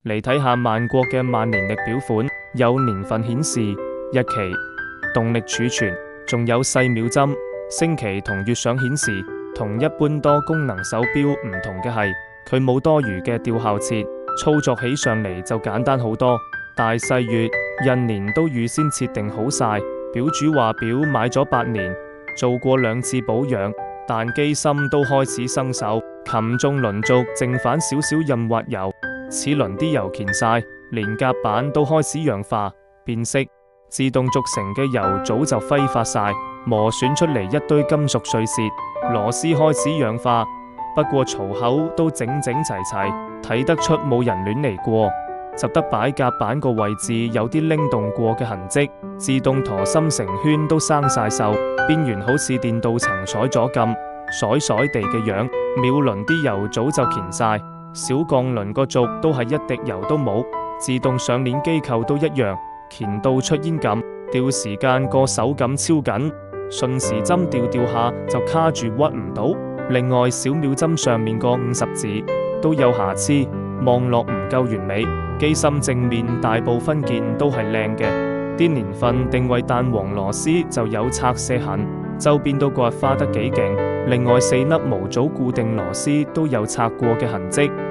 嚟睇下萬國嘅萬年曆表款，有年份顯示、日期、動力儲存，仲有細秒針、星期同月相顯示。同一般多功能手錶唔同嘅係，佢冇多餘嘅吊效切，操作起上嚟就簡單好多。大細月、印年都預先設定好晒。錶主話錶買咗8年，做過2次保養，但機芯都開始生鏽，擒縱輪軸剩返少少潤滑油，齒輪啲油乾晒，連夾板都開始氧化變色，自動軸承嘅油早就揮發晒，磨損出嚟一堆金屬碎屑，螺絲開始氧化，不過槽口都整整齊齊，睇得出冇人亂嚟過，就得擺夾板個位置有啲拎動過嘅痕跡，自動陀心成圈都生晒鏽，邊緣好似電鍍層彩咗咁，甩甩地嘅樣，秒輪啲油早就乾晒，小鋼輪個軸都係一滴油都冇，自動上鏈機構都一樣，乾到出煙咁，吊時間個手感超緊，順時針吊下就卡住屈唔到。另外小秒針上面個50字都有瑕疵，望落唔夠完美。機芯正面大部分件都係靚嘅，啲年份定位彈簧螺絲就有拆卸痕，周邊都刮花得幾勁。另外4粒模組固定螺絲都有拆過嘅痕跡。